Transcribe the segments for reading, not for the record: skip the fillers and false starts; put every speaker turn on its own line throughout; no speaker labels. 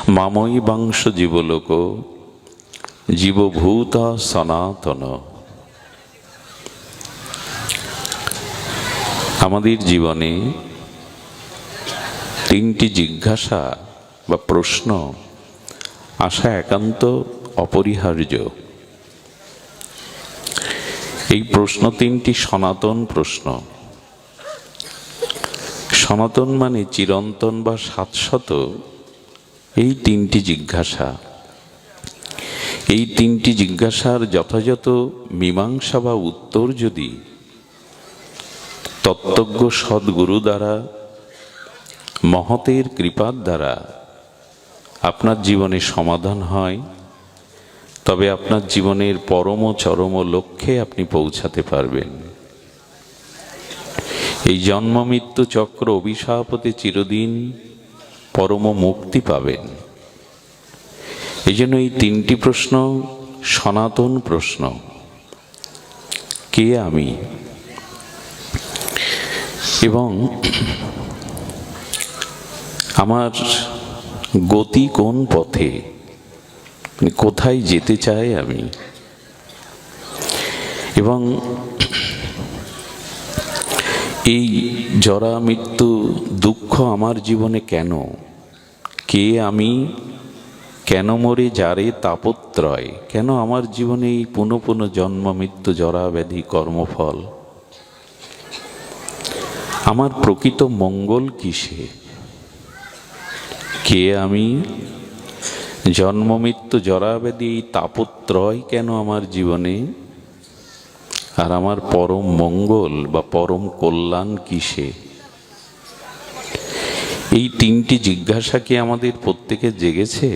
মাময়ী বাংশ জীবলোক জীবভূত সনাতন। আমাদের জীবনে তিনটি জিজ্ঞাসা বা প্রশ্ন আসা একান্ত অপরিহার্য। এই প্রশ্ন তিনটি সনাতন প্রশ্ন। সনাতন মানে চিরন্তন বা শাশ্বত। এই তিনটি জিজ্ঞাসা, এই তিনটি জিজ্ঞাসার যথাযথ মীমাংসা বা উত্তর যদি তত্ত্বজ্ঞ সদ্গুরু দ্বারা, মহতের কৃপার দ্বারা আপনার জীবনে সমাধান হয়, তবে আপনার জীবনের পরম চরম লক্ষ্যে আপনি পৌঁছাতে পারবেন। এই জন্ম মৃত্যু চক্র অভিশাপ হতে চিরদিন পরম মুক্তি পাবেন। এই জন্য এই তিনটি প্রশ্ন সনাতন প্রশ্ন। কে আমি, এবং আমার গতি কোন পথে, কোথায় যেতে চাই আমি, এবং এই জরা মৃত্যু দুঃখ আমার জীবনে কেন, কে আমি, কেন মরে যারে তাপত্রয়, কেন আমার জীবনে এই পুনঃ পুনঃ জন্ম মৃত্যু জরা ব্যাধি কর্মফল, আমার প্রকৃত মঙ্গল কিসে, কে আমি, জন্ম মৃত্যু জরা ব্যাধি এই তাপত্রয় কেন আমার জীবনে, আর আমার পরম মঙ্গল বা পরম কল্যাণ কিসে। এই তিনটি জিজ্ঞাসা কি আমাদের প্রত্যেকের জেগেছে?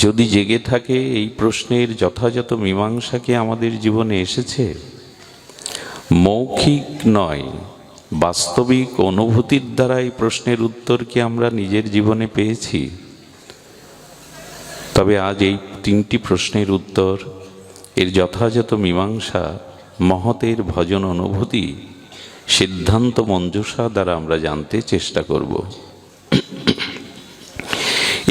যদি জেগে থাকে, এই প্রশ্নের যথাযথ মীমাংসা কি আমাদের জীবনে এসেছে? মৌখিক নয়, বাস্তবিক অনুভূতির দ্বারা এই প্রশ্নের উত্তর কি আমরা নিজের জীবনে পেয়েছি? তবে আজ এই তিনটি প্রশ্নের উত্তর, এর যথাযথ মীমাংসা মহতের ভজন অনুভূতি সিদ্ধান্ত মঞ্জুষা দ্বারা আমরা জানতে চেষ্টা করব।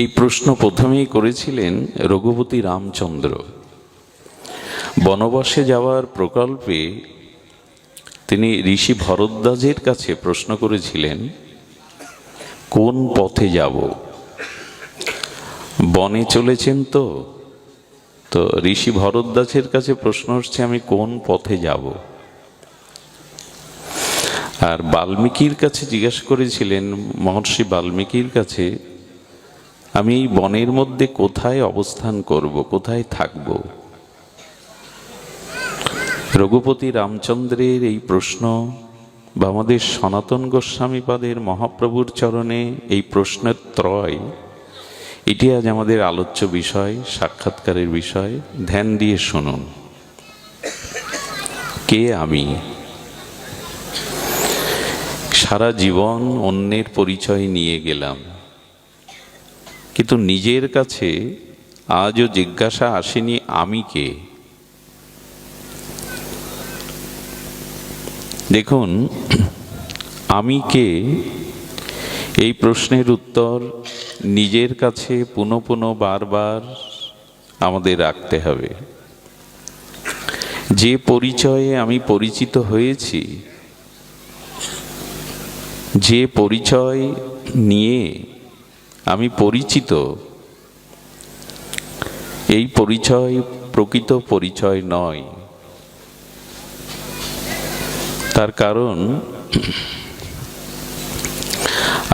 এই প্রশ্ন প্রথমেই করেছিলেন রঘুপতি রামচন্দ্র। বনবাসে যাওয়ার প্রকল্পে তিনি ঋষি ভরদ্বাজের কাছে প্রশ্ন করেছিলেন, কোন পথে যাব? বনে চলেছেন তো ঋষি ভরদ্বাজের কাছে প্রশ্ন হচ্ছে, আমি কোন পথে যাব? আর বাল্মীকির কাছে জিজ্ঞাসা করেছিলেন, মহর্ষি বাল্মীকির কাছে, আমি এই বনের মধ্যে কোথায় অবস্থান করব, কোথায় থাকব? রঘুপতি রামচন্দ্রের এই প্রশ্ন বা আমাদের সনাতন গোস্বামীপাদের মহাপ্রভুর চরণে এই প্রশ্নের ত্রয়, এটি আজ আমাদের আলোচ্য বিষয়, সাক্ষাৎকারের বিষয়। ধ্যান দিয়ে শুনুন। কে আমি? সারা জীবন অন্যের পরিচয় নিয়ে গেলাম, কিন্তু নিজের কাছে আজও জিজ্ঞাসা আসেনি, আমি কে? দেখুন, আমি কে, এই প্রশ্নের উত্তর নিজের কাছে পুনঃ পুনঃ বারবার আমাদের রাখতে হবে। যে পরিচয়ে আমি পরিচিত হয়েছি, যে পরিচয় নিয়ে আমি পরিচিত, এই পরিচয় প্রকৃত পরিচয় নয়। তার কারণ,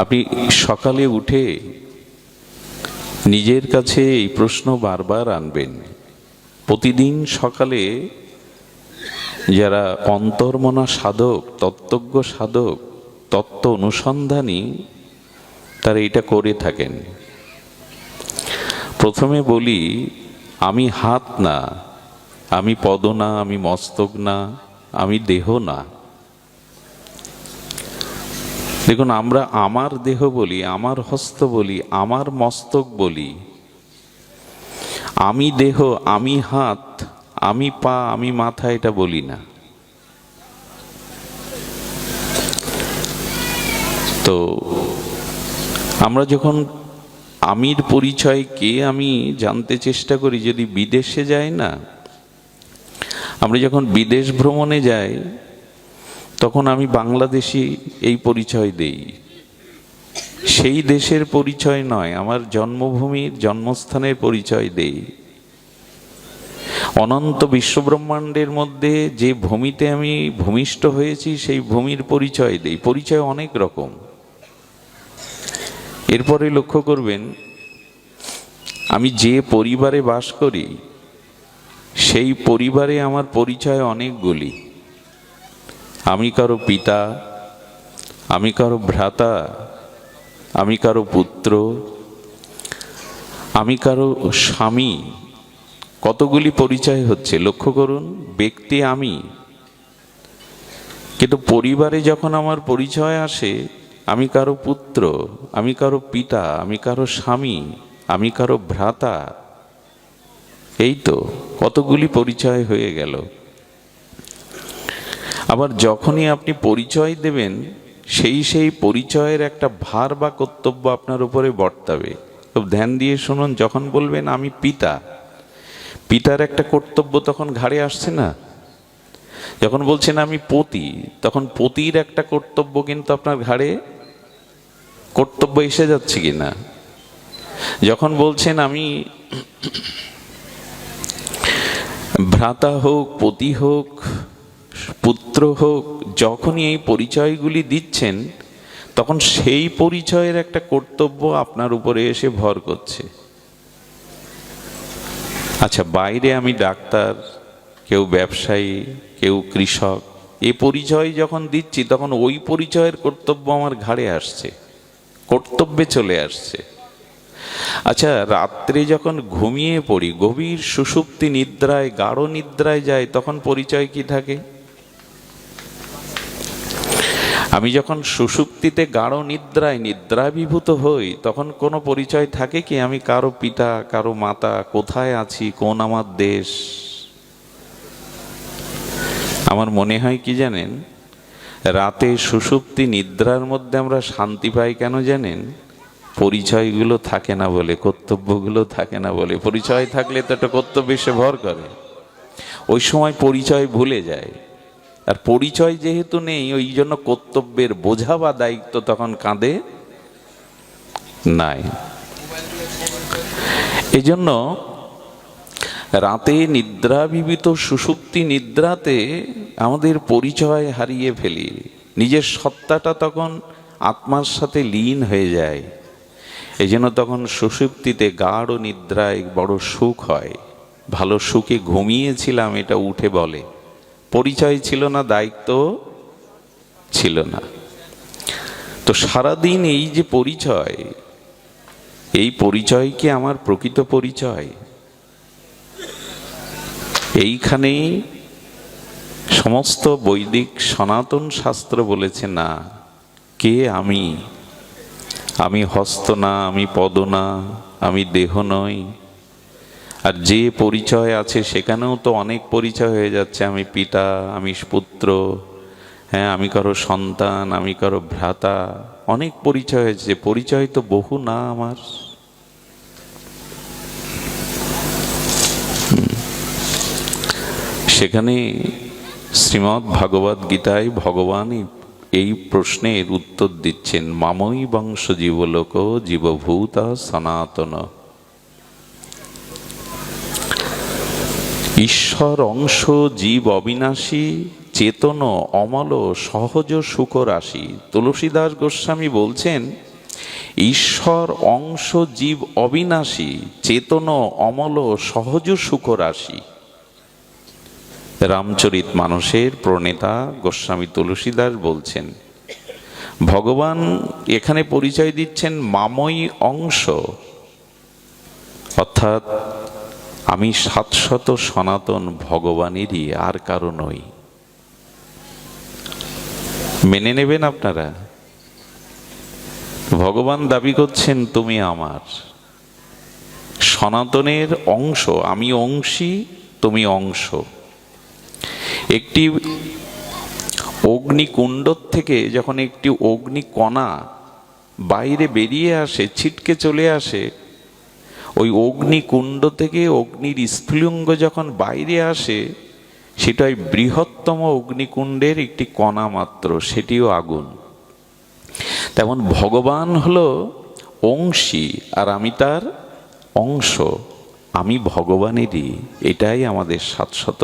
আপনি সকালে উঠে নিজের কাছে এই প্রশ্ন বারবার আনবেন। প্রতিদিন সকালে যারা অন্তর্মনা সাধক, তত্ত্বজ্ঞ সাধক, তত্ত্ব অনুসন্ধানী, তারা এটা করে থাকেন। প্রথমে বলি, আমি হাত না, আমি পদ না, আমি মস্তক না, আমি দেহ না। দেখুন, আমরা আমার দেহ বলি, আমার হস্ত বলি, আমার মস্তক বলি, আমি দেহ, আমি হাত, আমি পা, আমি মাথা, এটা বলি না। তো আমরা যখন আমির পরিচয় কে আমি জানতে চেষ্টা করি যদি বিদেশে যাই না। আমরা যখন বিদেশ ভ্রমণে যাই তখন আমি বাংলাদেশি এই পরিচয় দেই, সেই দেশের পরিচয় নয়, আমার জন্মভূমির জন্মস্থানের পরিচয় দেই। অনন্ত বিশ্বব্রহ্মাণ্ডের মধ্যে যে ভূমিতে আমি ভূমিষ্ঠ হয়েছি সেই ভূমির পরিচয় দেই। পরিচয় অনেক রকম। এরপরে লক্ষ্য করবেন, আমি যে পরিবারে বাস করি সেই পরিবারে আমার পরিচয় অনেকগুলি। আমি কারো পিতা, আমি কারো ভ্রাতা, আমি কারো পুত্র, আমি কারো স্বামী। কতগুলি পরিচয় হচ্ছে লক্ষ্য করুন। ব্যক্তি আমি, কিন্তু পরিবারে যখন আমার পরিচয় আসে, আমি কারো পুত্র, আমি কারো পিতা, আমি কারো স্বামী, আমি কারো ভ্রাতা, এই তো কতগুলি পরিচয় হয়ে গেল। আবার যখনই আপনি পরিচয় দেবেন সেই পরিচয়ের একটা ভার বা কর্তব্য আপনার উপরে বর্তাবে। খুব ধ্যান দিয়ে শুনুন, যখন বলবেন আমি পিতা, পিতার একটা কর্তব্য তখন ঘাড়ে আসছে না? যখন বলছেন আমি পতি, তখন পতির একটা কর্তব্য কিন্তু আপনার ঘাড়ে কর্তব্য এসে যাচ্ছে কিনা? যখন বলছেন আমি ভ্রাতা হোক, পতি হোক, পুত্র হোক, যখনই এই পরিচয়গুলি দিচ্ছেন তখন সেই পরিচয়ের একটা কর্তব্য আপনার উপরে এসে ভর করছে। আচ্ছা, বাইরে আমি ডাক্তার, কেউ ব্যবসায়ী, কেউ কৃষক, এই পরিচয় যখন দিচ্ছি তখন ওই পরিচয়ের কর্তব্য আমার ঘাড়ে আসছে, কর্তব্যে চলে আসছে। আচ্ছা, রাত্রে যখন ঘুমিয়ে পড়ি, গভীর সুষুপ্তি নিদ্রায়, গাঢ় নিদ্রায় যাই, তখন পরিচয় কি থাকে? আমি যখন সুষুপ্তিতে গাঢ় নিদ্রায় নিদ্রাভিভূত হই তখন কোনো পরিচয় থাকে কি? আমি কারো পিতা, কারো মাতা, কোথায় আছি, কোন আমার দেশ। আমার মনে হয় কি জানেন, রাতে সুষুপ্তি নিদ্রার মধ্যে আমরা শান্তি পাই কেন জানেন? পরিচয়গুলো থাকে না বলে, কর্তব্যগুলো থাকে না বলে। পরিচয় থাকলে তো একটা কর্তব্য এসে ভর করে, ওই সময় পরিচয় ভুলে যায়। আর পরিচয় যেহেতু নেই, ওই জন্য কর্তব্যের বোঝা বা দায়িত্ব তখন কাঁধে নাই। এই জন্য রাতে নিদ্রাভিভূত সুষুপ্তি নিদ্রাতে আমাদের পরিচয় হারিয়ে ফেলি, নিজের সত্তাটা তখন আত্মার সাথে লীন হয়ে যায়। এই জন্য তখন সুষুপ্তিতে গাঢ় নিদ্রায় বড় সুখ হয়। ভালো সুখে ঘুমিয়েছিলাম এটা উঠে বলে। পরিচয় ছিল না, দায়িত্ব ছিল না। তো সারাদিন এই যে পরিচয়, এই পরিচয় কি আমার প্রকৃত পরিচয়? এইখানেই সমস্ত বৈদিক সনাতন শাস্ত্র বলেছে না, কে আমি? আমি হস্ত না, আমি পদ না, আমি দেহ নই। আর যে পরিচয় আছে সেখানেও তো অনেক পরিচয় হয়ে যাচ্ছে। আমি পিতা, আমি পুত্র, হ্যাঁ আমি কারো সন্তান, আমি কারো ভ্রাতা, অনেক পরিচয় হয়েছে। পরিচয় তো বহু না আমার। সেখানে শ্রীমদ্ ভাগবত গীতায় ভগবান এই প্রশ্নের উত্তর দিচ্ছেন, মামই বংশ জীবলোক জীবভূত সনাতন। ঈশ্বর অংশ জীব অবিনাশী, চেতন অমল সহজ সুখ রাশি। তুলসীদাস গোস্বামী বলছেন, ঈশ্বর অংশ জীব অবিনাশী, চেতন অমল সহজ সুখ রাশি। রামচরিত মানসের প্রণেতা গোস্বামী তুলসীদাস বলছেন, ভগবান এখানে পরিচয় দিচ্ছেন মাময়ী অংশ, অর্থাৎ আমি শাশ্বত সনাতন ভগবানেরই, আর কারো নই। মেনে নেবেন আপনারা? ভগবান দাবি করছেন তুমি আমার সনাতনের অংশ, আমি অংশী, তুমি অংশ। একটি অগ্নিকুণ্ড থেকে যখন একটি অগ্নিকণা বাইরে বেরিয়ে আসে, ছিটকে চলে আসে, ওই অগ্নিকুণ্ড থেকে অগ্নির স্ফুলিঙ্গ যখন বাইরে আসে, সেটা ওই বৃহত্তম অগ্নিকুণ্ডের একটি কণা মাত্র, সেটিও আগুন। তেমন ভগবান হলো অংশী, আর আমি তার অংশ, আমি ভগবানেরই। এটাই আমাদের শাশ্বত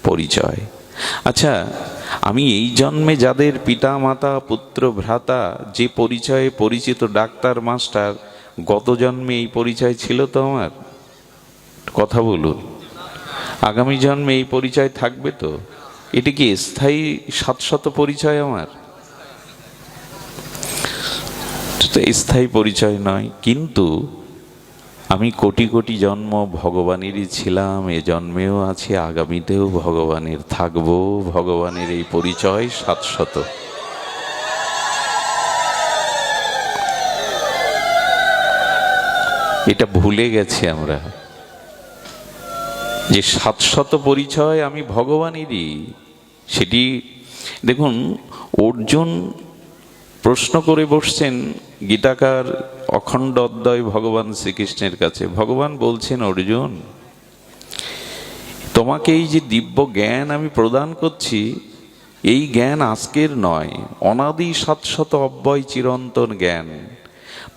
পরিচয়। আচ্ছা, আমি এই জন্মে যাদের পিতা মাতা পুত্র ভ্রাতা যে পরিচয়ে পরিচিত, ডাক্তার মাস্টার, গত জন্মে এই পরিচয় ছিল তো আমার? কথা বলুন, আগামী জন্মে এই পরিচয় থাকবে তো? এটি কি স্থায়ী শাশ্বত পরিচয় আমার? স্থায়ী পরিচয় নয়, কিন্তু আমি কোটি কোটি জন্ম ভগবানেরই ছিলাম, এ জন্মেও আছি, আগামীতেও ভগবানের থাকবো। ভগবানের এই পরিচয় শাশ্বত। এটা ভুলে গেছি আমরা, যে শাশ্বত পরিচয় আমি ভগবানেরই। সেটি দেখুন, অর্জুন প্রশ্ন করে বসছেন গীতাকার অখণ্ড অদ্বয় ভগবান শ্রীকৃষ্ণের কাছে। ভগবান বলছেন, অর্জুন, তোমাকে এই যে দিব্য জ্ঞান আমি প্রদান করছি, এই জ্ঞান আজকের নয়, অনাদি শাশ্বত অব্যয় চিরন্তন জ্ঞান।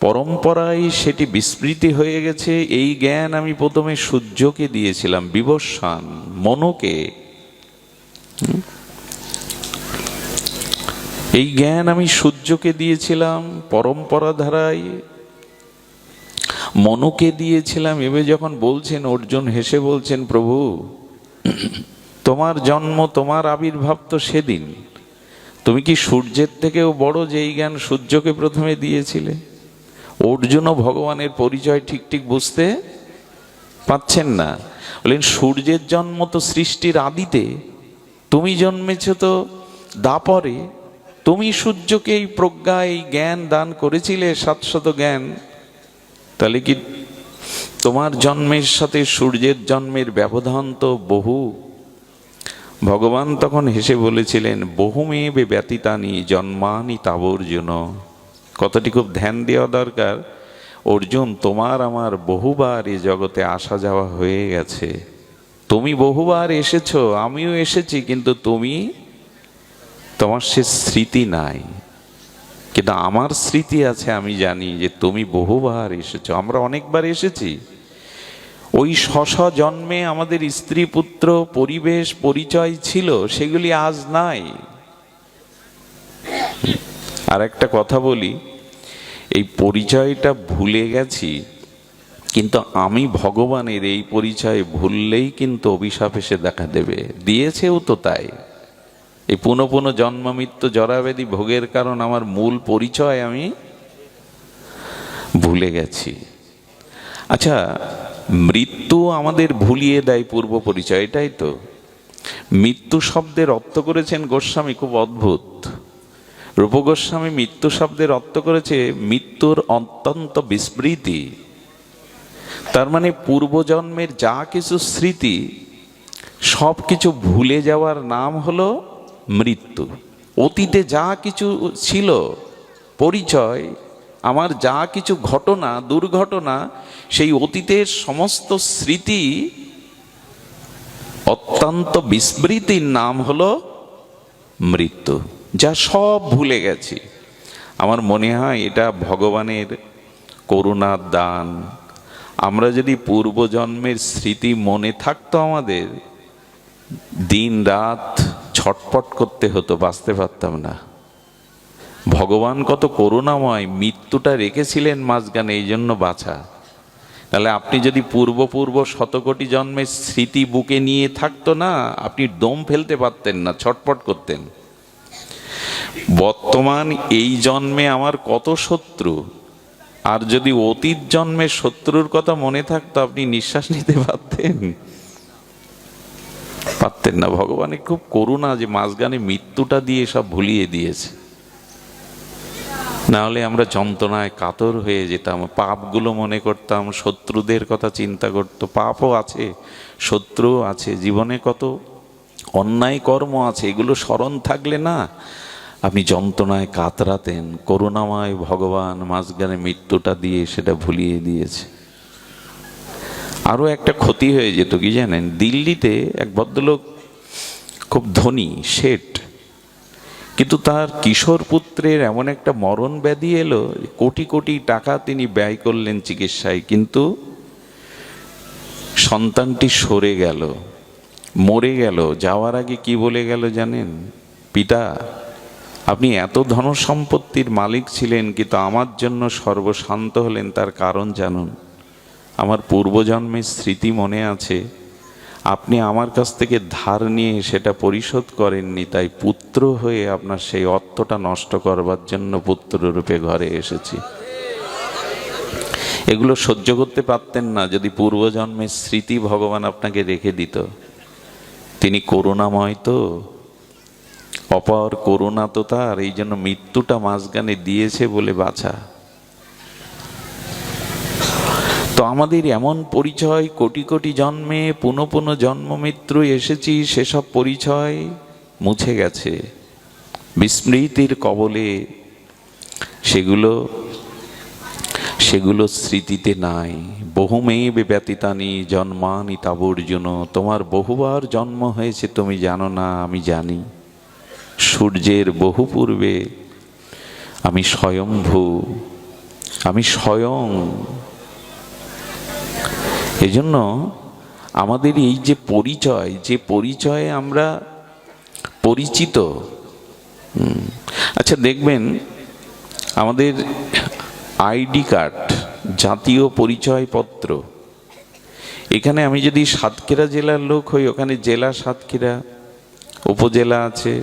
পরম্পরায় সেটি বিস্মৃতি হয়ে গেছে। এই জ্ঞান আমি প্রথমে সূর্যকে দিয়েছিলাম, বিবস্বান মনুকে। এই জ্ঞান আমি সূর্যকে দিয়েছিলাম, পরম্পরা ধারায় মনুকে দিয়েছিলাম। এবার যখন বলছেন, অর্জুন হেসে বলছেন, প্রভু, তোমার জন্ম, তোমার আবির্ভাব তো সেদিন। তুমি কি সূর্যের থেকেও বড়, যে এই জ্ঞান সূর্যকে প্রথমে দিয়েছিলে? অর্জুনও ভগবানের পরিচয় ঠিক ঠিক বুঝতে পাচ্ছেন না। বলেন, সূর্যের জন্ম তো সৃষ্টির আদিতে, তুমি জন্মেছ তো দাপরে। তুমি সূর্যকে এই প্রজ্ঞা, এই জ্ঞান দান করেছিলে, শাশ্বত জ্ঞান। তাহলে কি তোমার জন্মের সাথে সূর্যের জন্মের ব্যবধান তো বহু। ভগবান তখন হেসে বলেছিলেন, বহুমেবে ব্যতীতানি জন্মানি তাবর্জুন। কথাটি খুব ধ্যান দেওয়া দরকার। অর্জুন, তোমার আমার বহুবার এ জগতে আসা যাওয়া হয়ে গেছে। তুমি বহুবার এসেছো, আমিও এসেছি, কিন্তু তোমার সে স্মৃতি নাই। কিন্তু আমার স্মৃতি আছে, আমি জানি যে তুমি বহুবার এসেছো, আমরা অনেকবার এসেছি। ওই শশ জন্মে আমাদের স্ত্রী পুত্র পরিবেশ পরিচয় ছিল, সেগুলি আজ নাই। আর একটা কথা বলি, এই পরিচয়টা ভুলে গেছি, কিন্তু আমি ভগবানের এই পরিচয় ভুললেই কিন্তু অভিশাপ এসে দেখা দেবে। দিয়েছেও তো তাই। এই পুনঃ পুনঃ জন্ম মৃত্যু জরাব্যাধি ভোগের কারণ আমার মূল পরিচয় আমি ভুলে গেছি। আচ্ছা, মৃত্যু আমাদের ভুলিয়ে দেয় পূর্ব পরিচয়, এটাই তো। মৃত্যু শব্দের অর্থ করেছেন গোস্বামী, খুব অদ্ভুত। রূপ গোস্বামী মৃত্যু শব্দের অর্থ করেছে মৃত্যুর অত্যন্ত বিস্মৃতি। তার মানে পূর্বজন্মের যা কিছু স্মৃতি, সব কিছু ভুলে যাওয়ার নাম হলো মৃত্যু। অতীতে যা কিছু ছিল পরিচয়, আমার যা কিছু ঘটনা, দুর্ঘটনা, সেই অতীতের সমস্ত স্মৃতি অত্যন্ত বিস্মৃতির নাম হলো মৃত্যু। যা সব ভুলে গেছি। আমার মনে হয় এটা ভগবানের করুণার দান। আমরা যদি পূর্বজন্মের স্মৃতি মনে থাকতো, আমাদের দিন রাত ছটপট করতে হতো, বাঁচতে পারতাম না। ভগবান কত করুণাময়, মৃত্যুটা রেখেছিলেন মাঝখানে, এই জন্য বাঁচা। তাহলে আপনি যদি পূর্ব শতকোটি জন্মের স্মৃতি বুকে নিয়ে থাকতো না, আপনি দম ফেলতে পারতেন না, ছটপট করতেন। বর্তমান এই জন্মে আমার কত শত্রু, আর যদি অতীত জন্মের শত্রুর কথা মনে থাকতো, আপনি নিঃশ্বাস নিতে পারতেন না। ভগবানের খুব করুণা যে মাঝখানে মৃত্যুটা দিয়ে সব ভুলিয়ে দিয়েছে। না হলে আমরা যন্ত্রণায় কাতর হয়ে যেতাম, পাপগুলো মনে করতাম, শত্রুদের কথা চিন্তা করতো। পাপও আছে, শত্রুও আছে, জীবনে কত অন্যায় কর্ম আছে, এগুলো স্মরণ থাকলে না আপনি যন্ত্রণায় কাতরাতেন, করুণাময় ভগবান মাঝখানে মৃত্যুটা দিয়ে সেটা ভুলিয়ে দিয়েছে। আরও একটা ক্ষতি হয়ে যেত কি জানেন, দিল্লিতে এক ভদ্রলোক খুব ধনী শেঠ, কিন্তু তার কিশোর পুত্রের এমন একটা মরণ ব্যাধি এলো, কোটি কোটি টাকা তিনি ব্যয় করলেন চিকিৎসায়, কিন্তু সন্তানটি সরে গেল, মরে গেল। যাওয়ার আগে কি বলে গেল জানেন? পিতা, আপনি এত ধন সম্পত্তির মালিক ছিলেন, কিন্তু আমার জন্য সর্বশান্ত হলেন, তার কারণ জানুন। আমার পূর্বজন্মের স্মৃতি মনে আছে, আপনি আমার কাছ থেকে ধার নিয়ে সেটা পরিশোধ করেননি, তাই পুত্র হয়ে আপনার সেই অর্থটা নষ্ট করবার জন্য পুত্ররূপে ঘরে এসেছি। এগুলো সহ্য করতে পারতেন না যদি পূর্বজন্মের স্মৃতি ভগবান আপনাকে রেখে দিত। তিনি করুণাময় তো, অপার করুণা তো তার, এই জন্য মৃত্যুটা মাঝখানে দিয়েছে বলে বাঁচা। তো আমাদের এমন পরিচয়, কোটি কোটি জন্মে পুনঃ পুনঃ জন্ম মৃত্যু এসেছি, সেসব পরিচয় মুছে গেছে বিস্মৃতির কবলে। সেগুলো স্মৃতিতে নাই। বহুমেব ব্যতীতানি জন্মানি তাবর্জুন, তোমার বহুবার জন্ম হয়েছে তুমি জানো না, আমি জানি। সূর্যের বহু পূর্বে আমি স্বয়ম্ভু, আমি স্বয়ং। এজন্য আমাদের এই যে পরিচয়, যে পরিচয়ে আমরা পরিচিত। আচ্ছা দেখবেন, আমাদের আইডি কার্ড, জাতীয় পরিচয়পত্র, এখানে আমি যদি সাতক্ষীরা জেলার লোক হই, ওখানে জেলা সাতক্ষীরা, উপজেলা আছে।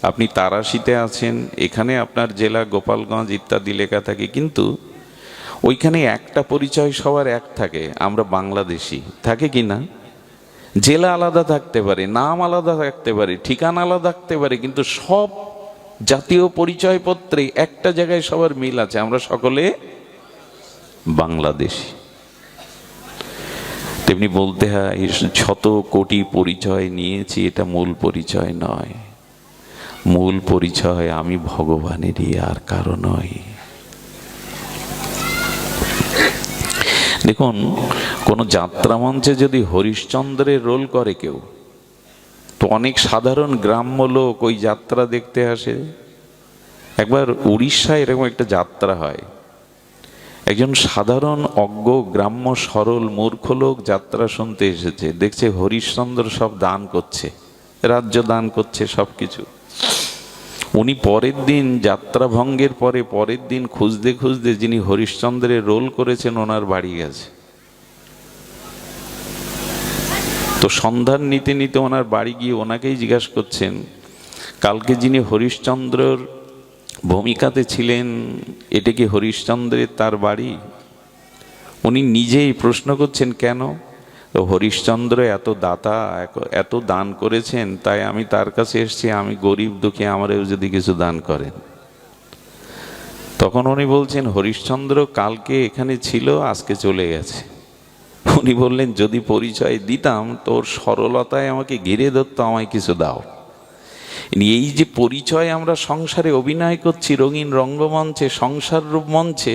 আপনি তারাশিতে আছেন, এখানে আপনার জেলা গোপালগঞ্জ ইত্যাদি লেখা থাকে, কিন্তু ওইখানে একটা পরিচয় সবার এক থাকে, আমরা বাংলাদেশি। থাকে কি না? জেলা আলাদা থাকতে পারে, নাম আলাদা থাকতে পারে, ঠিকানা আলাদা থাকতে পারে, কিন্তু সব জাতীয় পরিচয়পত্রে একটা জায়গায় সবার মিল আছে, আমরা সকলে বাংলাদেশি। তেমনি বলতে হয় শত কোটি পরিচয় নিয়েছি, এটা মূল পরিচয় নয়। মূল পরিচয় আমি ভগবানেরই, আর কারো নয়। দেখুন, কোন যাত্রা মঞ্চে যদি হরিশ্চন্দ্রের রোল করে কেউ, তো অনেক সাধারণ গ্রাম্য লোক ওই যাত্রা দেখতে আসে। একবার উড়িষ্যায় এরকম একটা যাত্রা হয়, একজন সাধারণ অজ্ঞ গ্রাম্য সরল মূর্খ লোক যাত্রা শুনতে এসেছে, দেখছে হরিশ্চন্দ্র সব দান করছে, রাজ্য দান করছে, সবকিছু। উনি পরের দিন, যাত্রা ভঙ্গের পরের দিন খুঁজতে খুঁজতে যিনি হরিশ্চন্দ্রের রোল করেছেন ওনার বাড়ি গেছে। তো সন্ধান নিতে নিতে ওনার বাড়ি গিয়ে ওনাকেই জিজ্ঞাসা করছেন, কালকে যিনি হরিশ্চন্দ্রর ভূমিকাতে ছিলেন, এটা কি হরিশ্চন্দ্রের তার বাড়ি? উনি নিজেই প্রশ্ন করছেন, কেন? তো হরিশ্চন্দ্র এত দাতা, এত দান করেছেন, তাই আমি তার কাছে এসেছি, আমি গরিব দুঃখী, আমারও যদি কিছু দান করেন। তখন উনি বলছেন, হরিশ্চন্দ্র কালকে এখানে ছিল, আজকে চলে গেছে। উনি বললেন, যদি পরিচয় দিতাম, তোর সরলতায় আমাকে ঘিরে ধরতো, আমায় কিছু দাও। এই যে পরিচয় আমরা সংসারে অভিনয় করছি, রঙিন রঙ্গমঞ্চে, সংসার রূপ মঞ্চে,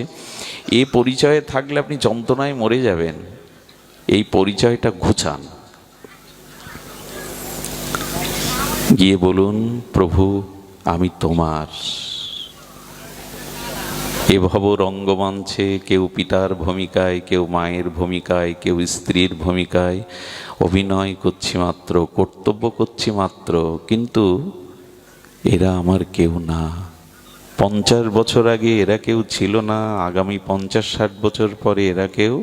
এ পরিচয়ে থাকলে আপনি যন্ত্রণায় মরে যাবেন। এই পরিচয়টা ঘুচান, গিয়ে বলুন, প্রভু আমি তোমার। এ ভব রঙ্গমঞ্চে কেউ পিতার ভূমিকায়, কেউ মায়ের ভূমিকায়, কেউ স্ত্রীর ভূমিকায় অভিনয় করছি মাত্র, কর্তব্য করছি মাত্র, কিন্তু এরা আমার কেউ না। 50 বছর আগে এরা কেউ ছিল না, আগামী 50-60 বছর পরে এরা কেউ,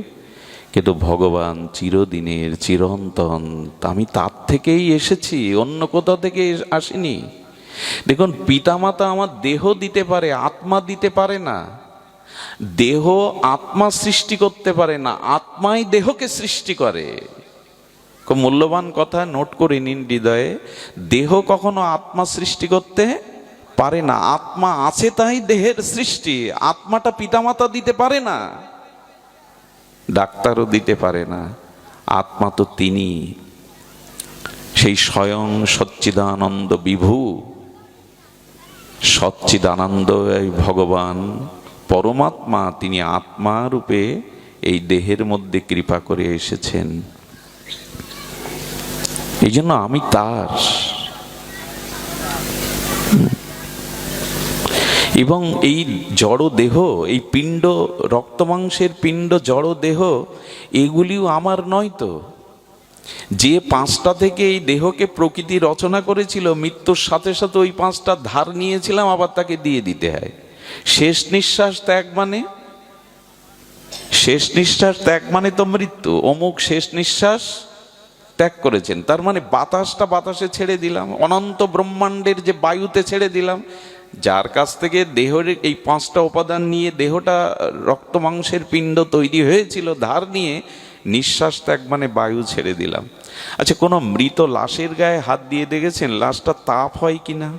কিন্তু ভগবান চিরদিনের, চিরন্তন, আমি তার থেকেই এসেছি, অন্য কোথা থেকে আসিনি। দেখুন, পিতামাতা আমার দেহ দিতে পারে, আত্মা দিতে পারে না। দেহ আত্মা সৃষ্টি করতে পারে না, আত্মাই দেহকে সৃষ্টি করে। খুব মূল্যবান কথা, নোট করে নিন হৃদয়ে। দেহ কখনো আত্মা সৃষ্টি করতে পারে না। আত্মা আছে তাই দেহের সৃষ্টি, আত্মাটা পিতামাতা দিতে পারে না, ডাক্তারও দিতে পারে না। আত্মা তো তিনি, সেই স্বয়ং সচ্চিদানন্দ বিভু, সচ্চিদানন্দ ভগবান পরমাত্মা, তিনি আত্মা রূপে এই দেহের মধ্যে কৃপা করে এসেছেন। এই জন্য আমি তার। এবং এই জড় দেহ, এই পিণ্ড, রক্ত মাংসের পিণ্ড, জড় দেহ, এগুলিও আমার নয় তো। যে পাঁচটা থেকে এই দেহকে প্রকৃতি রচনা করেছিল, মৃত্যুর সাথে সাথে ওই পাঁচটা ধার নিয়েছিলাম, আবার তাকে দিয়ে দিতে হয়। শেষ নিঃশ্বাস ত্যাগ মানে, শেষ নিঃশ্বাস ত্যাগ মানে তো মৃত্যু। অমুক শেষ নিঃশ্বাস ত্যাগ করেছেন, তার মানে বাতাসটা বাতাসে ছেড়ে দিলাম, অনন্ত ব্রহ্মাণ্ডের যে বায়ুতে ছেড়ে দিলাম। যার কাছ থেকে দেহের এই পাঁচটা উপাদান নিয়ে দেহটা, রক্ত মাংসের পিণ্ড তৈরি হয়েছিল, ধার নিয়ে নিঃশ্বাস ত্যাগ মানে বায়ু ছেড়ে দিলাম। আচ্ছা, কোনো মৃত লাশের গায়ে হাত দিয়ে দেখেছেন লাশটা তাপ হয় কিনা?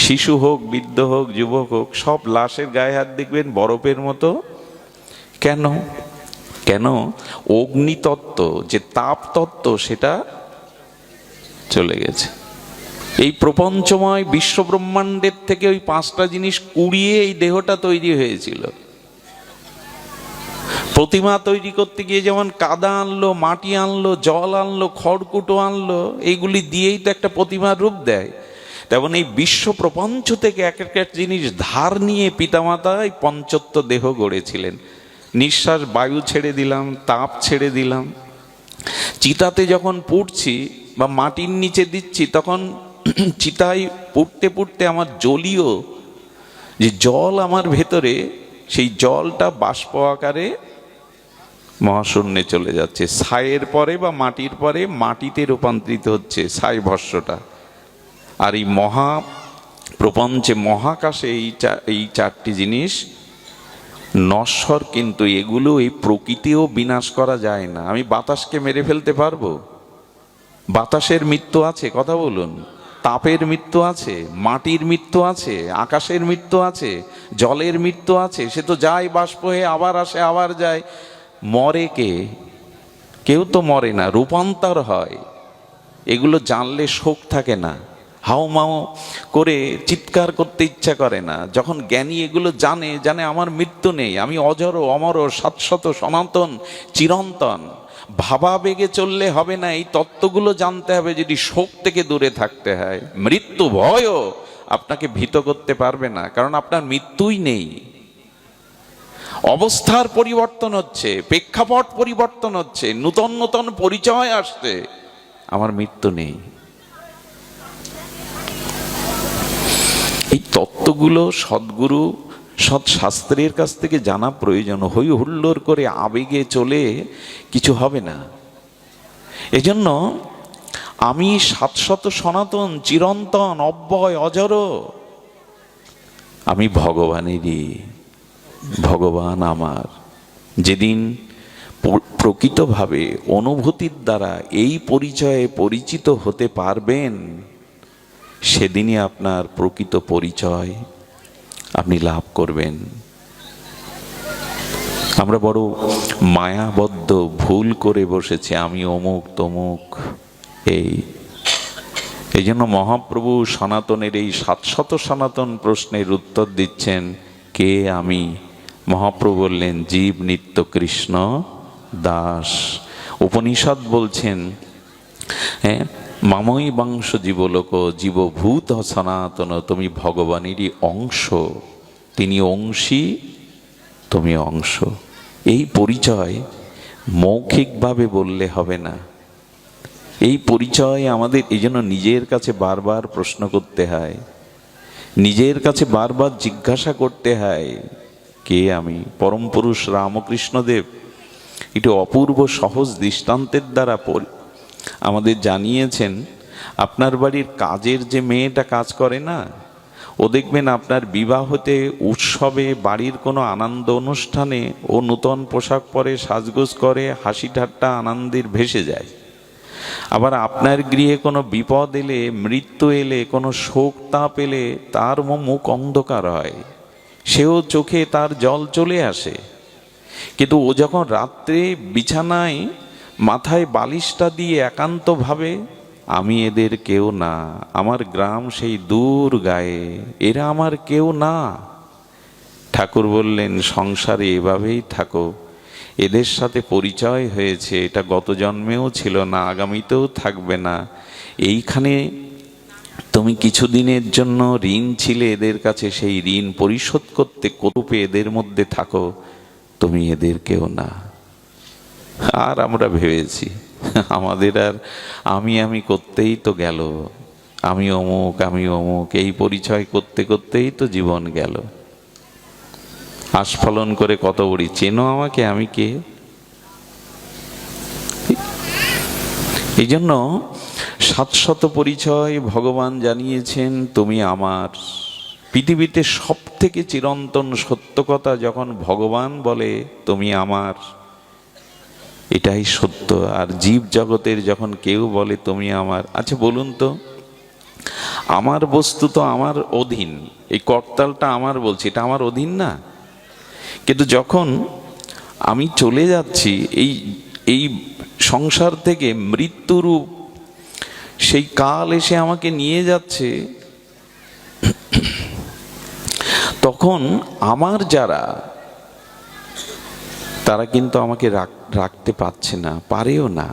শিশু হোক, বৃদ্ধ হোক, যুবক হোক, সব লাশের গায়ে হাত দেখবেন বরফের মতো। কেন? কেন? অগ্নিতত্ত্ব, যে তাপ তত্ত্ব, সেটা চলে গেছে। এই প্রপঞ্চময় বিশ্ব ব্রহ্মাণ্ডের থেকে ওই পাঁচটা জিনিস কুড়িয়ে এই দেহটা তৈরি হয়েছিল। প্রতিমা তৈরি করতে গিয়ে যেমন কাদা আনলো, মাটি আনলো, জল আনলো, খড়কুটো আনলো, এইগুলি দিয়েই তো একটা প্রতিমার রূপ দেয়। তেমন এই বিশ্ব প্রপঞ্চ থেকে এক একটা জিনিস ধার নিয়ে পিতামাতা এই পঞ্চত্ব দেহ গড়েছিলেন। নিঃশ্বাস বায়ু ছেড়ে দিলাম, তাপ ছেড়ে দিলাম। চিতাতে যখন পুড়ছি বা মাটির নিচে দিচ্ছি, তখন চিতায় পুড়তে পুড়তে আমার জলীয় যে জল আমার ভেতরে, সেই জলটা বাষ্প আকারে মহাশূন্যে চলে যাচ্ছে। ছায়ের পরে বা মাটির পরে মাটিতে রূপান্তরিত হচ্ছে ছাই ভস্যটা। আর এই মহা প্রপঞ্চে, মহাকাশে এই চারটি জিনিস নশ্বর, কিন্তু এগুলো এই প্রকৃতিও বিনাশ করা যায় না। আমি বাতাসকে মেরে ফেলতে পারবো? বাতাসের মৃত্যু আছে, কথা বলুন। তাপের মৃত্যু আছে, মাটির মৃত্যু আছে, আকাশের মৃত্যু আছে, জলের মৃত্যু আছে। সে তো যায় বাষ্প হয়ে, আবার আসে, আবার যায়। মরে কে? কেউ তো মরে না, রূপান্তর হয়। এগুলো জানলে শোক থাকে না, হাউমাউ করে চিৎকার করতে ইচ্ছা করে না। যখন জ্ঞানী এগুলো জানে আমার মৃত্যু নেই, আমি অজর, অমর, শাশ্বত, সনাতন, চিরন্তন। ভাবাবেগে চললে হবে না, এই তত্ত্বগুলো জানতে হবে যদি শোক থেকে দূরে থাকতে হয়। মৃত্যু ভয়ও আপনাকে ভীত করতে পারবে না, কারণ আপনার মৃত্যুই নেই। অবস্থার পরিবর্তন হচ্ছে, প্রেক্ষাপট পরিবর্তন হচ্ছে, নূতন নূতন পরিচয় আসছে, আমার মৃত্যু নেই। এই তত্ত্বগুলো সদ্গুরু, সৎশাস্ত্রের কাছ থেকে জানা প্রয়োজন। হই হুল্লোড় করে আবেগে চলে কিছু হবে না। এজন্য আমি শাশ্বত, সনাতন, চিরন্তন, অব্যয়, অজর। আমি ভগবানেরই, ভগবান আমার। যেদিন প্রকৃতভাবে অনুভূতির দ্বারা এই পরিচয়ে পরিচিত হতে পারবেন, সেদিনই আপনার প্রকৃত পরিচয় আপনি লাভ করবেন। আমরা বড় মায়াবদ্ধ ভুল করে বসেছি, আমি অমুক তমুক। এই জন্য মহাপ্রভু সনাতনের এই 700 সনাতন প্রশ্নের উত্তর দিচ্ছেন। কে আমি? মহাপ্রভু বললেন, জীব নিত্য কৃষ্ণ দাস। উপনিষদ বলছেন, হ্যাঁ, মামই বাংশ জীবলোক জীবভূত সনাতন। তুমি ভগবানেরই অংশ, তিনি অংশী, তুমি অংশ। এই পরিচয় মৌখিকভাবে বললে হবে না। এই পরিচয় আমাদের এই জন্য নিজের কাছে বারবার প্রশ্ন করতে হয়, নিজের কাছে বারবার জিজ্ঞাসা করতে হয়, কে আমি? পরম পুরুষ রামকৃষ্ণদেব একটি অপূর্ব সহজ দৃষ্টান্তের দ্বারা আমাদের জানিয়েছেন। আপনার বাড়ির কাজের যে মেয়েটা কাজ করে না, ও দেখবেন আপনার বিবাহতে, উৎসবে, বাড়ির কোনো আনন্দ অনুষ্ঠানে ও নূতন পোশাক পরে, সাজগোজ করে, হাসি ঠাট্টা আনন্দের ভেসে যায়। আবার আপনার গৃহে কোনো বিপদ এলে, মৃত্যু এলে, কোনো শোক তাপ এলে তার মুখ অন্ধকার হয়, সেও চোখে তার জল চলে আসে। কিন্তু ও যখন রাত্রে বিছানায় মাথায় বালিশটা দিয়ে একান্তভাবে আমি এদের কেউ না, আমার গ্রাম সেই দূর গায়ে, এরা আমার কেউ না। ঠাকুর বললেন সংসারে এভাবেই থাকো, এদের সাথে পরিচয় হয়েছে, এটা গত জন্মেও ছিল না, আগামীতেও থাকবে না। এইখানে তুমি কিছুদিনের জন্য ঋণ ছিলে এদের কাছে, সেই ঋণ পরিশোধ করতে কূপে এদের মধ্যে থাকো, তুমি এদের কেউ না। আর আমরা ভেবেছি আমাদের আর আমি আমি করতেই তো গেল, আমি অমুক আমি অমুক, এই পরিচয় করতে করতেই তো জীবন গেল। আস্ফলন করে কত বড়ি, চেনো আমাকে, আমি কে? এই জন্য 700 পরিচয় ভগবান জানিয়েছেন, তুমি আমার। পৃথিবীতে সব থেকে চিরন্তন সত্য কথা যখন ভগবান বলে তুমি আমার, এটাই সত্য। আর জীব জগতের যখন কেউ বলে তুমি আমার, আচ্ছা বলুন তো, আমার বস্তু তো আমার অধীন, এই করতালটা আমার বলছি, এটা আমার অধীন না? কিন্তু যখন আমি চলে যাচ্ছি এই এই সংসার থেকে, মৃত্যুরূপ সেই কাল এসে আমাকে নিয়ে যাচ্ছে, তখন আমার যারা, তারা কিন্তু আমাকে রাখতে পারছে না, পারেও না।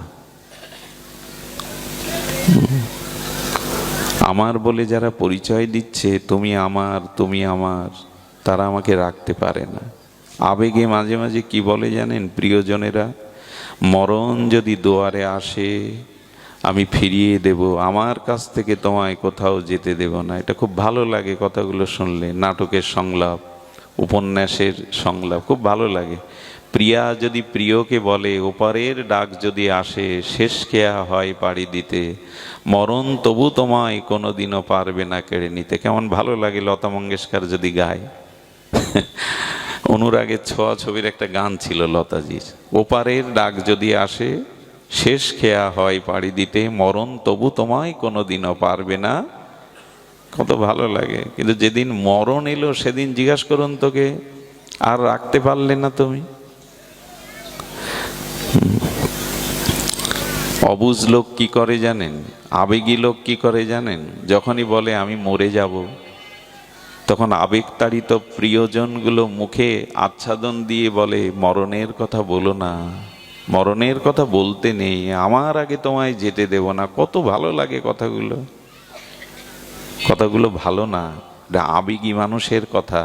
আমার বলে যারা পরিচয় দিচ্ছে তুমি আমার তুমি আমার, তারা আমাকে রাখতে পারে না। আবেগে মাঝে মাঝে কি বলে জানেন প্রিয়জনেরা, মরণ যদি দুয়ারে আসে আমি ফিরিয়ে দেব, আমার কাছ থেকে তোমায় কোথাও যেতে দেব না। এটা খুব ভালো লাগে কথাগুলো শুনলে, নাটকের সংলাপ, উপন্যাসের সংলাপ খুব ভালো লাগে। প্রিয়া যদি প্রিয়কে বলে, ওপারের ডাক যদি আসে, শেষ কেয়া হয় পাড়ি দিতে, মরণ তবু তোমায় কোনোদিনও পারবে না কেড়ে নিতে। কেমন ভালো লাগে লতা মঙ্গেশকর যদি গায়। অনুরাগের ছোঁয়া ছবির একটা গান ছিল লতাজির, ওপারের ডাক যদি আসে, শেষ খেয়া হয় পাড়ি দিতে, মরণ তবু তোমায় কোনোদিনও পারবে না। কত ভালো লাগে। কিন্তু যেদিন মরণ এলো সেদিন জিজ্ঞাসা করুন তোকে, আর রাখতে পারলে না তুমি? অবুঝ লোক কি করে জানেন, আবেগী লোক কি করে জানেন, যখনই বলে আমি মরে যাব, তখন আবেগতাড়িত প্রিয়জনগুলো মুখে আচ্ছাদন দিয়ে বলে মরণের কথা বলো না, মরণের কথা বলতে নেই, আমার আগে তোমায় যেতে দেব না। কত ভালো লাগে কথাগুলো। কথাগুলো ভালো না, এটা আবেগী মানুষের কথা।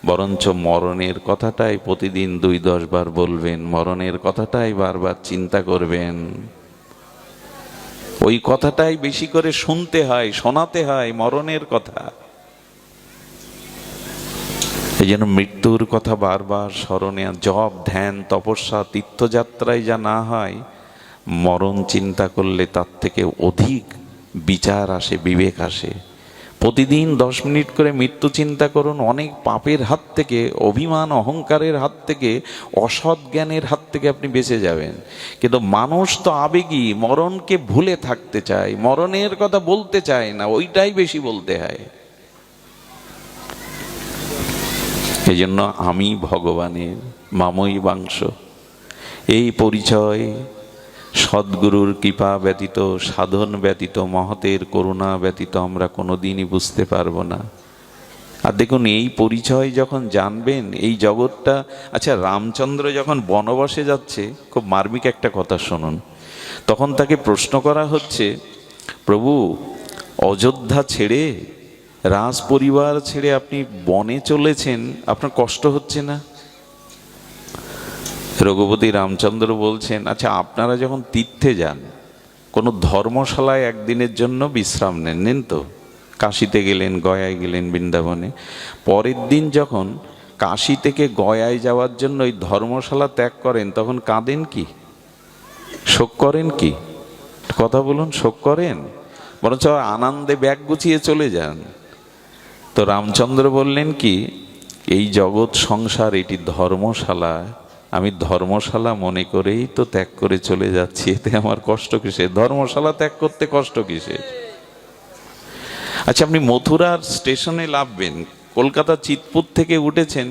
বরঞ্চ মরণের কথাটাই প্রতিদিন 2-10 বার বলবেন, মরণের কথাটাই বারবার চিন্তা করবেন। ওই কথাটাই বেশি করে শুনতে হয়, শোনাতে হয়, মরণের কথা। এই জন্য মৃত্যুর কথা বারবার স্মরণে, জপ ধ্যান তপস্যা তীর্থযাত্রায় যা না হয়, মরণ চিন্তা করলে তার থেকে অধিক বিচার আসে, বিবেক আসে। প্রতিদিন 10 মিনিট করে মৃত্যু চিন্তা করুন। অনেক পাপের হাত থেকে, অভিমান অহংকারের হাত থেকে, অসৎ জ্ঞানের হাত থেকে আপনি বেঁচে যাবেন। কিন্তু মানুষ তো আবেগী, মরণকে ভুলে থাকতে চায়, মরণের কথা বলতে চায় না, ওইটাই বেশি বলতে হয়। এই জন্য আমি ভগবানের, মামই বাংশ, এই পরিচয় সদ্গুরুর কৃপা ব্যতীত, সাধন ব্যতীত, মহতের করুণা ব্যতীত আমরা কোনোদিনই বুঝতে পারবো না। আর দেখুন এই পরিচয় যখন জানবেন, এই জগৎটা, আচ্ছা রামচন্দ্র যখন বনবাসে যাচ্ছে, খুব মার্মিক একটা কথা শুনুন। তখন তাকে প্রশ্ন করা হচ্ছে, প্রভু অযোধ্যা ছেড়ে, রাজ পরিবার ছেড়ে আপনি বনে চলেছেন, আপনার কষ্ট হচ্ছে না? রঘুপতি রামচন্দ্র বলছেন, আচ্ছা আপনারা যখন তীর্থে যান, কোনো ধর্মশালায় একদিনের জন্য বিশ্রাম নেন তো? কাশিতে গেলেন, গয়ায় গেলেন, বৃন্দাবনে, পরের দিন যখন কাশি থেকে গয়ায় যাওয়ার জন্য ওই ধর্মশালা ত্যাগ করেন, তখন কাঁদেন কি, শোক করেন কি? কথা বলুন, শোক করেন? বরঞ্চ আনন্দে ব্যাগ গুছিয়ে চলে যান। তো রামচন্দ্র বললেন কি, এই জগৎ সংসার এটি ধর্মশালা, আমি ধর্মশালা মনে করেই তো ত্যাগ করে চলে যাচ্ছি, এতে আমার কষ্ট কিসে? ধর্মশালা ত্যাগ করতে কষ্ট কিসে? আচ্ছা আপনি মথুরার স্টেশনে নামবেন, কলকাতা চিতপুর থেকে উঠেছেন,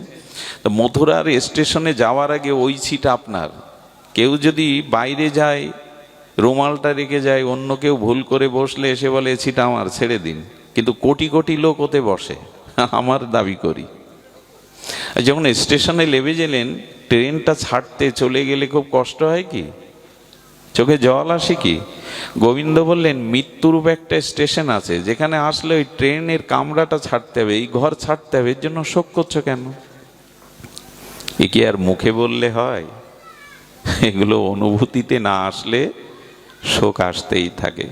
তো মথুরার স্টেশনে যাওয়ার আগে ওই সিট আপনার। কেউ যদি বাইরে যায় রুমালটা রেখে যায়, অন্য কেউ ভুল করে বসলে এসে বলে এছিটা আমার, ছেড়ে দিন। কিন্তু কোটি কোটি লোক ওতে বসে, আমার দাবি করি। যখন স্টেশনে নেমে গেলেন, ট্রেনটা ছাড়তে চলে গেলে খুব কষ্ট হয় কি, চোখে জল আসে কি? গোবিন্দ বললেন মৃত্যুরূপ একটা স্টেশন আছে, যেখানে আসলে ওই ট্রেনের কামরাটা ছাড়তে হবে, এই ঘর ছাড়তে হবে, এর জন্য শোক করছো কেন? এ কি আর মুখে বললে হয়? এগুলো অনুভূতিতে না আসলে শোক আসতেই থাকে।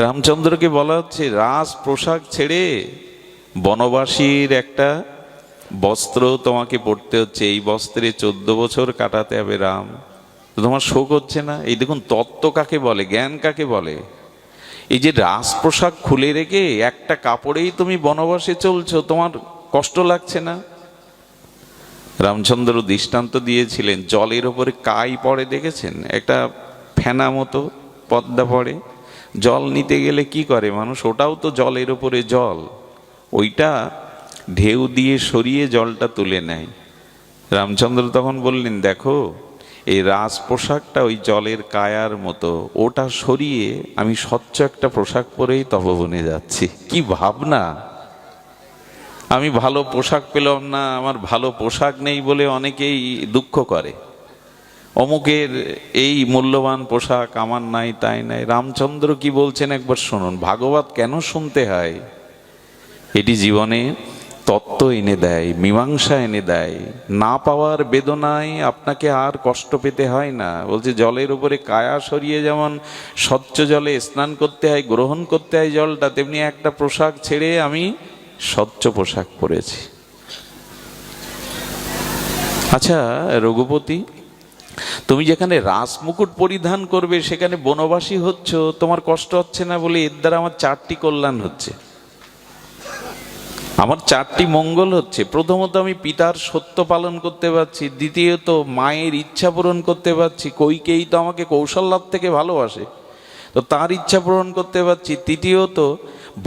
রামচন্দ্রকে বলা হচ্ছে রাজ পোশাক ছেড়ে বনবাসীর একটা বস্ত্র তোমাকে পড়তে হচ্ছে, এই বস্ত্রে 14 বছর কাটাতে হবে রাম। তোমার শোক হচ্ছে না? এই দেখুন তত্ত্ব কাকে বলে, জ্ঞান কাকে বলে। এই যে রাজ পোশাক খুলে রেখে একটা কাপড়েই তুমি বনবাসে চলছো, তোমার কষ্ট লাগছে না? রামচন্দ্র দৃষ্টান্ত দিয়েছিলেন, জলের ওপরে কাই পড়ে দেখেছেন? একটা ফেনা মতো পদ্মা পড়ে, জল নিতে গেলে কি করে মানুষ? ওটাও তো জলের ওপরে জল, ওইটা ঢেউ দিয়ে সরিয়ে জলটা তুলে নেয়। রামচন্দ্র তখন বললেন দেখো, এই রাজ পোশাকটা ওই জলের কায়ার মতো, ওটা সরিয়ে আমি স্বচ্ছ একটা পোশাক পরেই তপবনে যাচ্ছি। কি ভাবনা! আমি ভালো পোশাক পেলাম না, আমার ভালো পোশাক নেই বলে অনেকেই দুঃখ করে, অমুকের এই মূল্যবান পোশাক আমার নাই, তাই নাই। রামচন্দ্র কি বলছেন একবার শুনুন। ভাগবত কেন শুনতে হয়? এটি জীবনে তত্ত্ব এনে দেয়, মীমাংসা এনে দেয়। না পাওয়ার বেদনায় আপনাকে আর কষ্ট পেতে হয় না। বলছে জলের উপরে কায়া সরিয়ে যেমন স্বচ্ছ জলে স্নান করতে হয়, গ্রহণ করতে হয় জলটা, তেমনি একটা পোশাক ছেড়ে আমি স্বচ্ছ পোশাক পরেছি। আচ্ছা রঘুপতি, তুমি যেখানে রাজমুকুট পরিধান করবে সেখানে বনবাসী হচ্ছ, তোমার কষ্ট হচ্ছে না বলে এর দ্বারা আমার 4টি কল্যাণ হচ্ছে, আমার 4টি মঙ্গল হচ্ছে। প্রথমত আমি পিতার সত্য পালন করতে পারছি, দ্বিতীয়ত মায়ের ইচ্ছা পূরণ করতে পারছি, কইকেই তো আমাকে কৌশল্যার থেকে ভালোবাসে, তো তার ইচ্ছা পূরণ করতে পারছি। তৃতীয়ত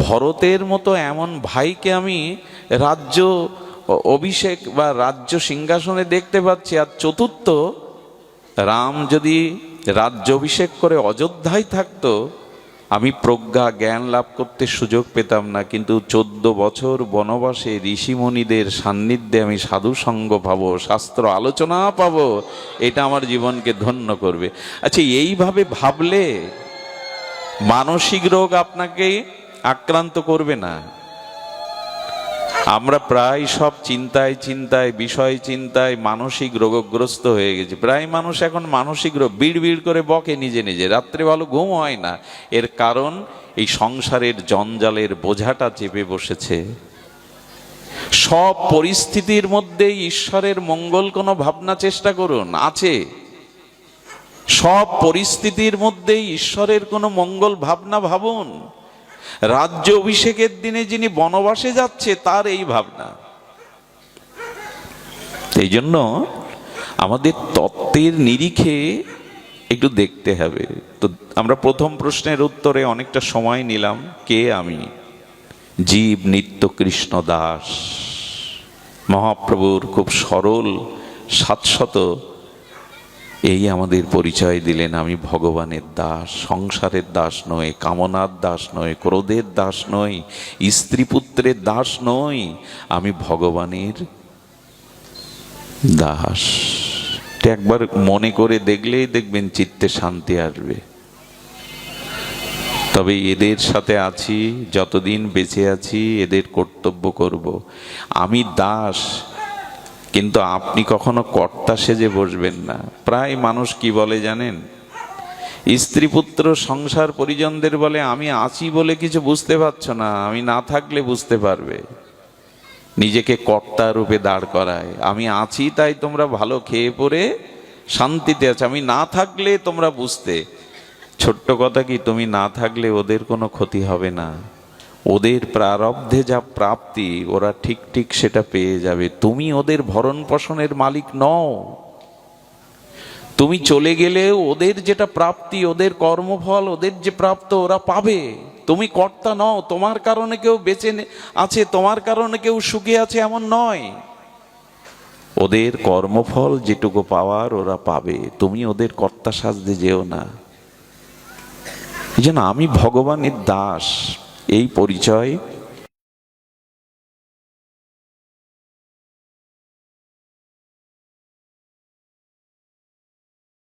ভরতের মতো এমন ভাইকে আমি রাজ্য অভিষেক বা রাজ্য সিংহাসনে দেখতে পাচ্ছি। আর চতুর্থ, রাম যদি রাজ্য অভিষেক করে অযোধ্যায় থাকতো, আমি প্রজ্ঞা জ্ঞান লাভ করতে সুযোগ পেতাম না, কিন্তু 14 বছর বনবাসে ঋষিমুনিদের সান্নিধ্যে আমি সাধু সঙ্গ পাবো, শাস্ত্র আলোচনা পাবো, এটা আমার জীবনকে ধন্য করবে। আচ্ছা এইভাবে ভাবলে মানসিক রোগ আপনাকে আক্রান্ত করবে না। আমরা প্রায় সব চিন্তায় চিন্তায়, বিষয় চিন্তায় মানসিক রোগগ্রস্ত হয়ে গেছি। প্রায় মানুষ এখন মানসিক রোগ, বিড় বিড় করে বকে নিজে নিজে, রাত্রে ভালো ঘুম হয় না। এর কারণ এই সংসারের জঞ্জালের বোঝাটা চেপে বসেছে। সব পরিস্থিতির মধ্যে ঈশ্বরের মঙ্গল কোনো ভাবনা চেষ্টা করুন, আছে। সব পরিস্থিতির মধ্যে ঈশ্বরের কোনো মঙ্গল ভাবনা ভাবুন। রাজ্য অভিষেকের দিনে যিনি বনবাসে যাচ্ছে তার এই ভাবনা। এই জন্য আমাদের তত্ত্বের নিরিখে একটু দেখতে হবে। তো আমরা প্রথম প্রশ্নের উত্তরে অনেকটা সময় নিলাম। কে আমি? জীব নিত্য কৃষ্ণ দাস। মহাপ্রভুর খুব সরল 700 এই আমাদের পরিচয় দিলেন। আমি ভগবানের দাস, সংসারের দাস নয়, কামনার দাস নয়, ক্রোধের দাস নয়, স্ত্রী পুত্রের দাস নয়, আমি ভগবানের দাস। একবার মনে করে দেখলেই দেখবেন চিত্তে শান্তি আসবে। তবে এদের সাথে আছি, যতদিন বেঁচে আছি এদের কর্তব্য করব। আমি দাস, কিন্তু আপনি কখনো কর্তা সেজে বসবেন না। প্রায় মানুষ কি বলে জানেন? স্ত্রী পুত্র সংসার পরিজনদের বলে আমি আছি বলে কিছু বুঝতে পারছো না, আমি না থাকলে বুঝতে পারবে। নিজেকে কর্তা রূপে দাঁড় করায়, আমি আছি তাই তোমরা ভালো খেয়ে পরে শান্তিতে আছো, আমি না থাকলে তোমরা বুঝতে। ছোট্ট কথা কি, তুমি না থাকলে ওদের কোনো ক্ষতি হবে না, ওদের প্রারব্ধে যা প্রাপ্তি ওরা ঠিক ঠিক সেটা পেয়ে যাবে। তুমি ওদের ভরণ পোষণের মালিক নও। তুমি চলে গেলে ওদের যেটা প্রাপ্তি, ওদের কর্মফল, ওদের যে প্রাপ্ত ওরা পাবে। তুমি কর্তা নও। তোমার কারণে কেউ বেঁচে আছে, তোমার কারণে কেউ সুখে আছে এমন নয়। ওদের কর্মফল যেটুকু পাওয়ার ওরা পাবে, তুমি ওদের কর্তা সাজতে যেও না। এই জন্য আমি ভগবানের দাস এই পরিচয়